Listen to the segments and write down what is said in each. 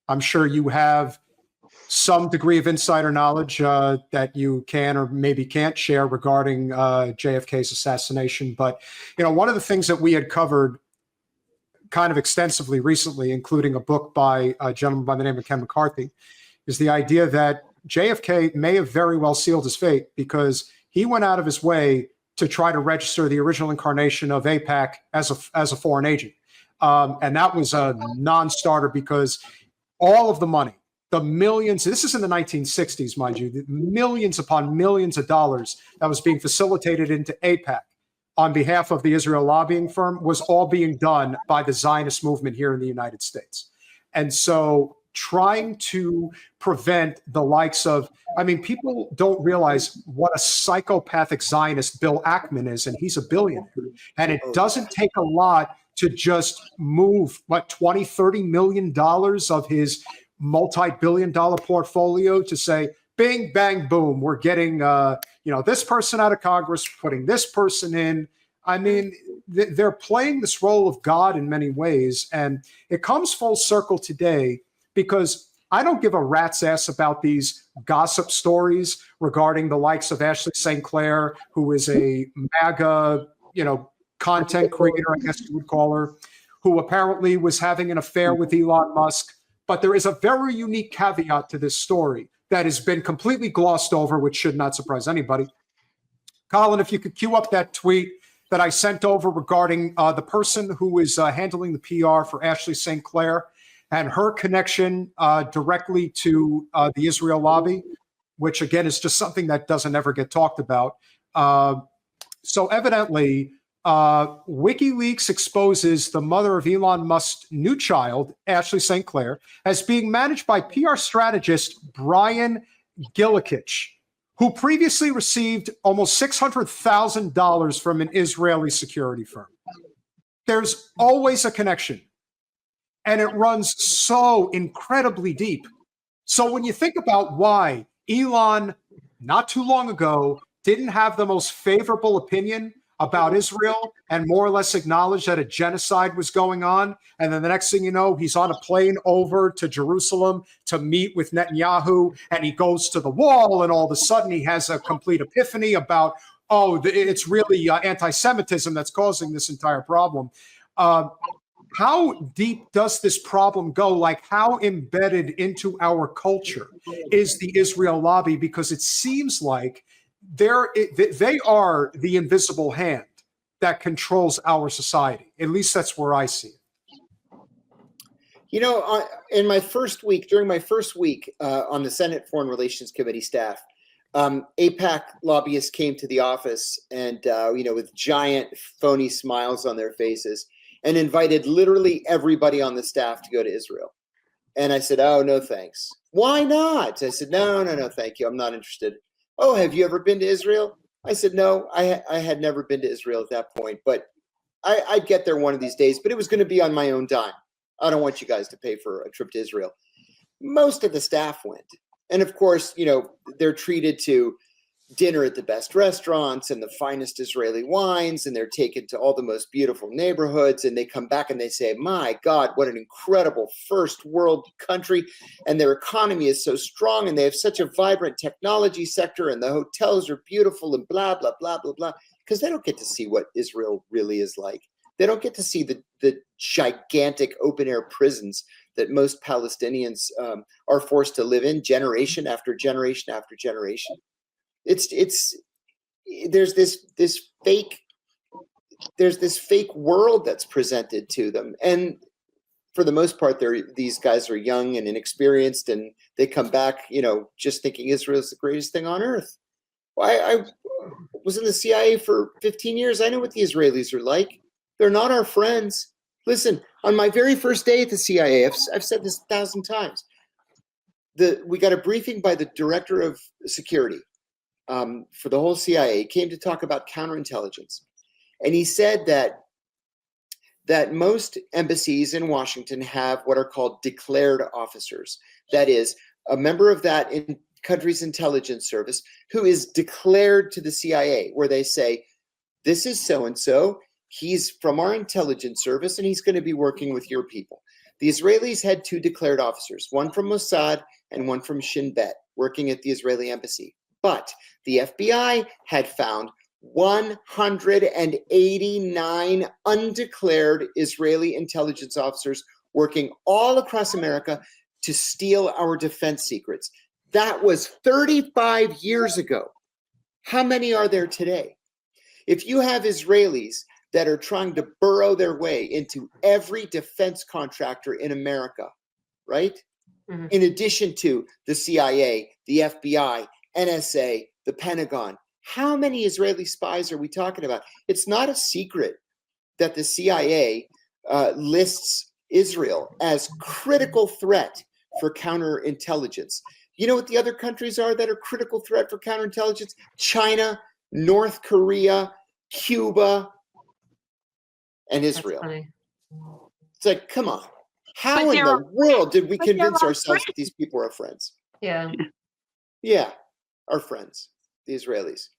I'm sure you have some degree of insider knowledge that you can or maybe can't share regarding JFK's assassination. But, one of the things that we had covered kind of extensively recently, including a book by a gentleman by the name of Ken McCarthy, is the idea that JFK may have very well sealed his fate because he went out of his way to try to register the original incarnation of AIPAC as a foreign agent. And that was a non-starter because all of the money, the millions, this is in the 1960s, mind you, the millions upon millions of dollars that was being facilitated into AIPAC on behalf of the Israel lobbying firm was all being done by the Zionist movement here in the United States. And so trying to prevent the likes of, people don't realize what a psychopathic Zionist Bill Ackman is, and he's a billionaire. And it doesn't take a lot to just move, $20-30 million of his multi-billion-dollar portfolio to say, bing, bang, boom, we're getting, this person out of Congress, putting this person in. They're playing this role of God in many ways. And it comes full circle today because I don't give a rat's ass about these gossip stories regarding the likes of Ashley St. Clair, who is a MAGA, content creator, I guess you would call her, who apparently was having an affair with Elon Musk. But there is a very unique caveat to this story that has been completely glossed over, which should not surprise anybody. Colin, if you could cue up that tweet that I sent over regarding the person who is handling the PR for Ashley St. Clair and her connection directly to the Israel lobby, which again is just something that doesn't ever get talked about. So evidently, WikiLeaks exposes the mother of Elon Musk's new child, Ashley St. Clair, as being managed by PR strategist Brian Gillikich, who previously received almost $600,000 from an Israeli security firm. There's always a connection, and it runs so incredibly deep. So when you think about why Elon, not too long ago, didn't have the most favorable opinion about Israel and more or less acknowledged that a genocide was going on. And then the next thing you know, he's on a plane over to Jerusalem to meet with Netanyahu, and he goes to the wall, and all of a sudden he has a complete epiphany about, it's really anti-Semitism that's causing this entire problem. How deep does this problem go? Like, how embedded into our culture is the Israel lobby? Because it seems like they are the invisible hand that controls our society. At least that's where I see it. In my first week, during my first week on the Senate Foreign Relations Committee staff, AIPAC lobbyists came to the office and, with giant phony smiles on their faces and invited literally everybody on the staff to go to Israel. And I said, oh, no, thanks. Why not? I said, no, thank you. I'm not interested. Oh, have you ever been to Israel? I said, no, I had never been to Israel at that point, but I'd get there one of these days, but it was going to be on my own dime. I don't want you guys to pay for a trip to Israel. Most of the staff went. And of course, they're treated to dinner at the best restaurants and the finest Israeli wines, and they're taken to all the most beautiful neighborhoods, and they come back and they say, my God, what an incredible first world country, and their economy is so strong, and they have such a vibrant technology sector, and the hotels are beautiful, and blah, blah, blah, blah, blah, because they don't get to see what Israel really is like. They don't get to see the gigantic open-air prisons that most Palestinians are forced to live in generation after generation after generation. There's this fake world that's presented to them, and for the most part, these guys are young and inexperienced, and they come back, just thinking Israel is the greatest thing on earth. I was in the CIA for 15 years. I know what the Israelis are like. They're not our friends. Listen, on my very first day at the CIA, I've said this 1,000 times. We got a briefing by the director of security. For the whole CIA, he came to talk about counterintelligence. And he said that most embassies in Washington have what are called declared officers. That is, a member of that country's intelligence service who is declared to the CIA, where they say, this is so-and-so, he's from our intelligence service, and he's going to be working with your people. The Israelis had 2 declared officers, one from Mossad and one from Shin Bet, working at the Israeli embassy. But the FBI had found 189 undeclared Israeli intelligence officers working all across America to steal our defense secrets. That was 35 years ago. How many are there today? If you have Israelis that are trying to burrow their way into every defense contractor in America, right? Mm-hmm. In addition to the CIA, the FBI, NSA, the Pentagon, how many Israeli spies are we talking about? It's not a secret that the CIA lists Israel as critical threat for counterintelligence. You know what the other countries are that are critical threat for counterintelligence? China, North Korea, Cuba, and Israel. It's like, come on. How in the world did we convince ourselves that these people are friends? Yeah. Yeah, our friends, the Israelis.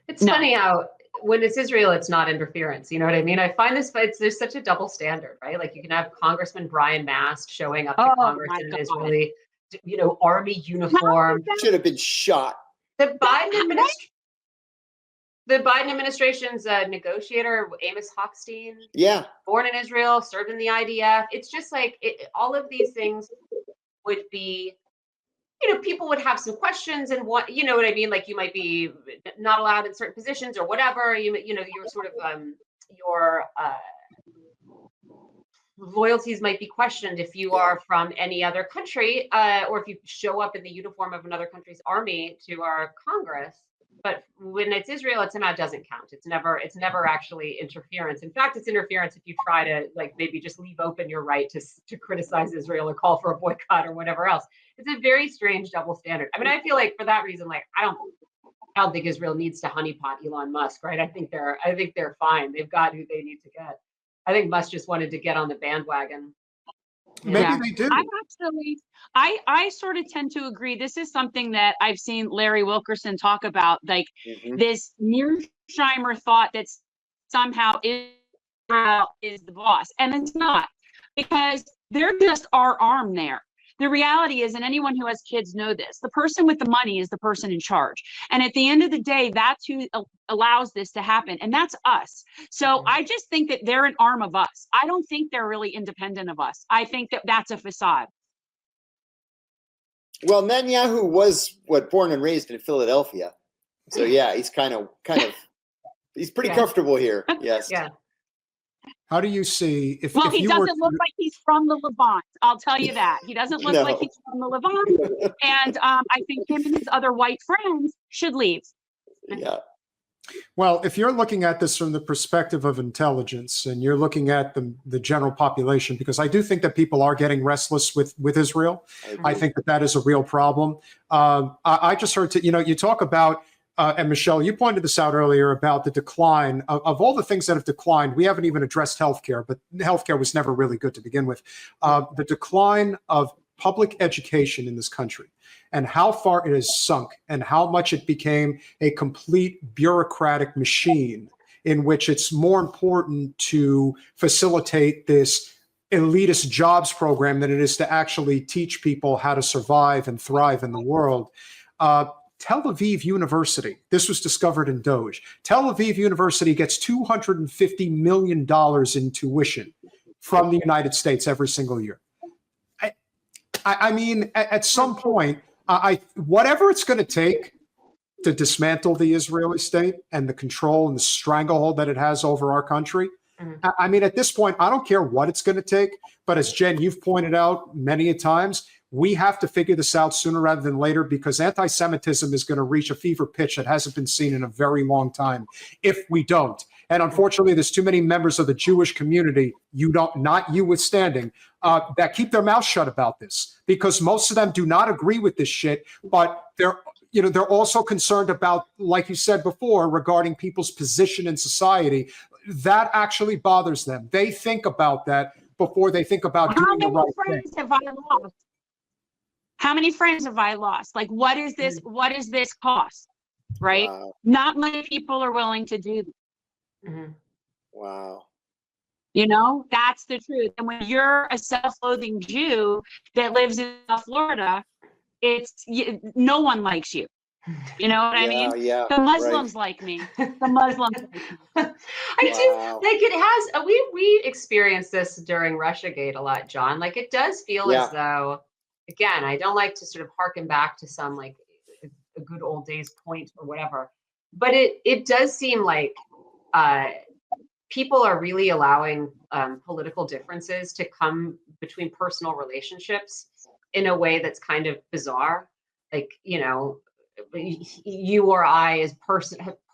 It's funny how when it's Israel, it's not interference. You know what I mean? I find there's such a double standard, right? Like you can have Congressman Brian Mast showing up to Congress in an Israeli, army uniform. Should have been shot. The Biden administration's negotiator, Amos Hochstein, born in Israel, served in the IDF. It's just like all of these things would be, people would have some questions and what, you know what I mean? Like you might be not allowed in certain positions or whatever. You're sort of your loyalties might be questioned if you are from any other country, or if you show up in the uniform of another country's army to our Congress. But when it's Israel, it somehow doesn't count. It's never actually interference. In fact, it's interference if you try to maybe just leave open your right to criticize Israel or call for a boycott or whatever else. It's a very strange double standard. I mean, I feel like for that reason, I don't think Israel needs to honeypot Elon Musk, right? I think they're fine. They've got who they need to get. I think Musk just wanted to get on the bandwagon. Maybe they do. I sort of tend to agree. This is something that I've seen Larry Wilkerson talk about, this Mearsheimer thought that somehow Israel is the boss. And it's not, because they're just our arm there. The reality is, and anyone who has kids know this, the person with the money is the person in charge. And at the end of the day, that's who allows this to happen. And that's us. So I just think that they're an arm of us. I don't think they're really independent of us. I think that that's a facade. Well, Netanyahu was born and raised in Philadelphia. So yeah, he's he's pretty comfortable here. Yes. Yeah. How do you see if he doesn't look like he's from the Levant. I'll tell you that. He doesn't look like he's from the Levant. And I think him and his other white friends should leave. Yeah. Well, if you're looking at this from the perspective of intelligence and you're looking at the general population, because I do think that people are getting restless with Israel. I think that is a real problem. I just heard, you talk about, and Michelle, you pointed this out earlier about the decline of all the things that have declined. We haven't even addressed healthcare, but healthcare was never really good to begin with. The decline of public education in this country and how far it has sunk and how much it became a complete bureaucratic machine in which it's more important to facilitate this elitist jobs program than it is to actually teach people how to survive and thrive in the world. Tel Aviv University, this was discovered in Doge. Tel Aviv University gets $250 million in tuition from the United States every single year. I mean, at some point, whatever it's going to take to dismantle the Israeli state and the control and the stranglehold that it has over our country, I mean, at this point, I don't care what it's going to take. But as Jen, you've pointed out many a times, we have to figure this out sooner rather than later, because anti-Semitism is going to reach a fever pitch that hasn't been seen in a very long time if we don't. And unfortunately, there's too many members of the Jewish community, not you withstanding, that keep their mouths shut about this, because most of them do not agree with this shit. But they're also concerned about, like you said before, regarding people's position in society. That actually bothers them. They think about that before they think about doing the right thing. How many friends have I lost? Like, what is this? What is this cost? Right? Wow. Not many people are willing to do this. Wow. You know, that's the truth. And when you're a self-loathing Jew that lives in Florida, no one likes you. You know what I mean? Yeah. The Muslims like me. The Muslims like me. I do, like, it has, we experienced this during Russiagate a lot, John. Like, it does feel as though, again, I don't like to sort of harken back to some like a good old days point or whatever, but it does seem like people are really allowing political differences to come between personal relationships in a way that's kind of bizarre. Like, you know, you or I as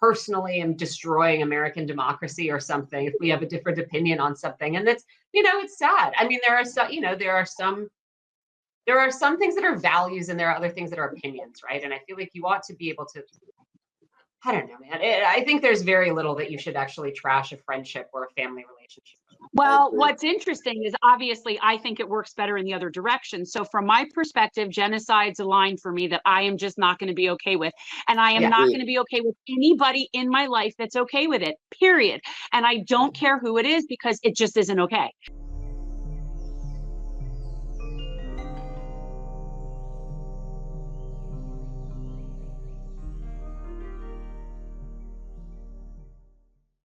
personally am destroying American democracy or something if we have a different opinion on something. And that's, you know, it's sad. I mean, there are some, you know, there are some things that are values and there are other things that are opinions, right? And I feel like you ought to be able to, I don't know, man. I think there's very little that you should actually trash a friendship or a family relationship. Well, what's interesting is obviously I think it works better in the other direction. So from my perspective, genocide's a line for me that I am just not going to be okay with. And I am not going to be okay with anybody in my life that's okay with it, period. And I don't care who it is because it just isn't okay.